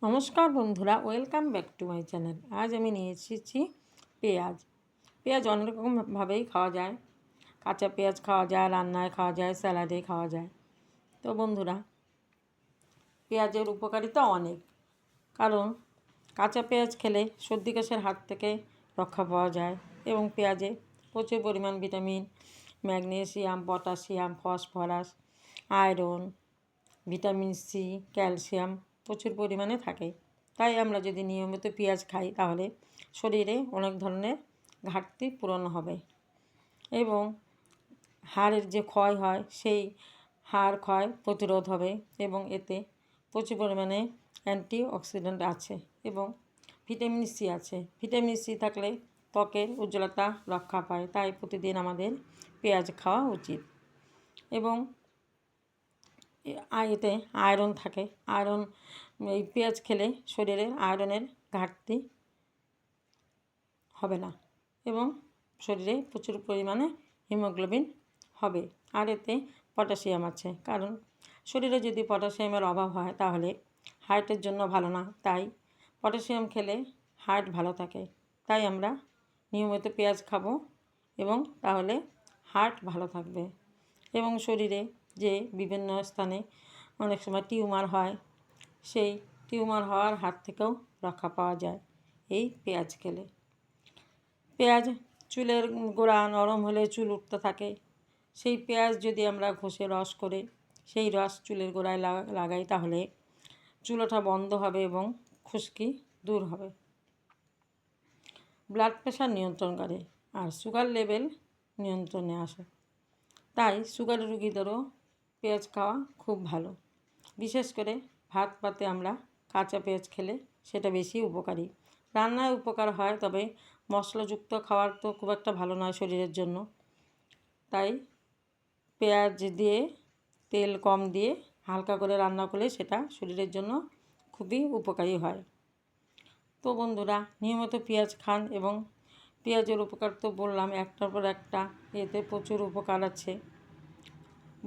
নমস্কার বন্ধুরা, welcome back to my channel. আজ আমি নিয়ে এসেছি পেঁয়াজ। পেঁয়াজ অনেক রকমভাবেই খাওয়া যায়। কাঁচা পেঁয়াজ খাওয়া যায়, রান্নায় খাওয়া যায়, স্যালাডে খাওয়া যায়। তো বন্ধুরা, পেঁয়াজের উপকারিতা অনেক। কারণ কাঁচা পেঁয়াজ খেলে সর্দি কাশির হাত থেকে রক্ষা পাওয়া যায় এবং পেঁয়াজে প্রচুর পরিমাণ vitamin, magnesium, potassium, phosphorus, iron, vitamin C, calcium প্রচুর পরিমাণে থাকে। তাই আমরা যদি নিয়মিত পেঁয়াজ খাই তাহলে শরীরে অনেক ধরনের ঘাটতি পূরণ হবে এবং হাড়ের যে ক্ষয় হয় সেই হাড় ক্ষয় প্রতিরোধ হবে এবং এতে প্রচুর পরিমাণে অ্যান্টিঅক্সিডেন্ট আছে এবং ভিটামিন সি আছে। ভিটামিন সি থাকলে ত্বকের উজ্জ্বলতা রক্ষা পায়। তাই প্রতিদিন আমাদের পেঁয়াজ খাওয়া উচিত এবং এতে আয়রন থাকে। এই পেঁয়াজ খেলে শরীরে আয়রনের ঘাটতি হবে না এবং শরীরে প্রচুর পরিমাণে হিমোগ্লোবিন হবে। আর এতে পটাশিয়াম আছে, কারণ শরীরে যদি পটাশিয়ামের অভাব হয় তাহলে হার্টের জন্য ভালো না। তাই পটাশিয়াম খেলে হার্ট ভালো থাকে। তাই আমরা নিয়মিত পেঁয়াজ খাবো এবং তাহলে হার্ট ভালো থাকবে এবং শরীরে যে বিভিন্ন স্থানে অনেক সময় টিউমার হয়, সেই টিউমার হওয়ার হাত থেকেও রক্ষা পাওয়া যায় এই পেঁয়াজ খেলে। পেঁয়াজ চুলের গোড়া নরম হলে চুল উঠতে থাকে। সেই পেঁয়াজ যদি আমরা ঘষে রস করে সেই রস চুলের গোড়ায় লাগাই তাহলে চুল ওঠা বন্ধ হবে এবং খুশকি দূর হবে। ব্লাড প্রেশার নিয়ন্ত্রণ করে আর সুগার লেভেল নিয়ন্ত্রণে আসে। তাই সুগারের রোগীদেরও পেঁয়াজ খাওয়া খুব ভালো। বিশেষ করে ভাত পাতে আমরা কাঁচা পেঁয়াজ খেলে সেটা বেশি উপকারী। রান্নায় উপকার হয়, তবে মশলাযুক্ত খাবার তো খুব একটা ভালো নয় শরীরের জন্য। তাই পেঁয়াজ দিয়ে তেল কম দিয়ে হালকা করে রান্না করলে সেটা শরীরের জন্য খুবই উপকারী হয়। তো বন্ধুরা, নিয়মিত পেঁয়াজ খান এবং পেঁয়াজের উপকার তো বললাম একটার পর একটা, এতে প্রচুর উপকার আছে।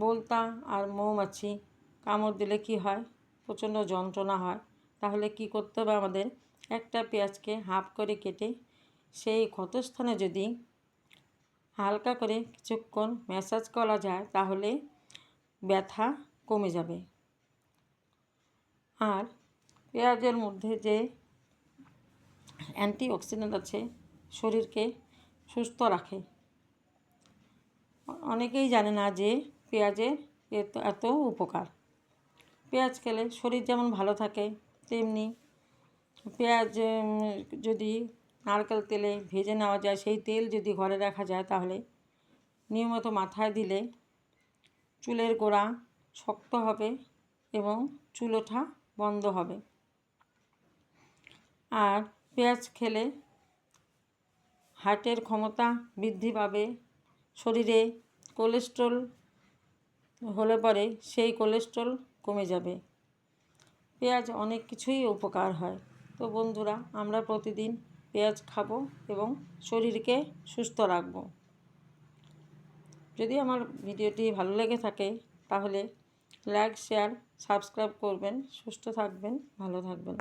বোলতা আর মৌমাছি কামড় দিলে কি হয়? প্রচণ্ড যন্ত্রণা হয়। তাহলে কি করতে হবে আমাদের? একটা পেঁয়াজকে হাফ করে কেটে সেই ক্ষতস্থানে যদি হালকা করে কিছুক্ষণ ম্যাসাজ করা যায় তাহলে ব্যথা কমে যাবে। আর পেঁয়াজের মধ্যে যে অ্যান্টিঅক্সিডেন্ট আছে শরীরকে সুস্থ রাখে। অনেকেই জানে না যে পেঁয়াজের এত উপকার। পেঁয়াজ খেলে শরীর যেমন ভালো থাকে, তেমনি পেঁয়াজ যদি নারকেল তেলে ভেজে নেওয়া যায়, সেই তেল যদি ঘরে রাখা যায় তাহলে নিয়মিত মাথায় দিলে চুলের গোড়া শক্ত হবে এবং চুল ওঠা বন্ধ হবে। আর পেঁয়াজ খেলে হার্টের ক্ষমতা বৃদ্ধি পাবে। শরীরে কোলেস্ট্রল হলে পরে সেই কোলেস্ট্রল কমে যাবে। পেঁয়াজ অনেক কিছুই উপকার হয়। তো বন্ধুরা, আমরা প্রতিদিন পেঁয়াজ খাবো এবং শরীরকে সুস্থ রাখবো। যদি আমার ভিডিওটি ভালো লেগে থাকে তাহলে লাইক, শেয়ার, সাবস্ক্রাইব করবেন। সুস্থ থাকবেন, ভালো থাকবেন।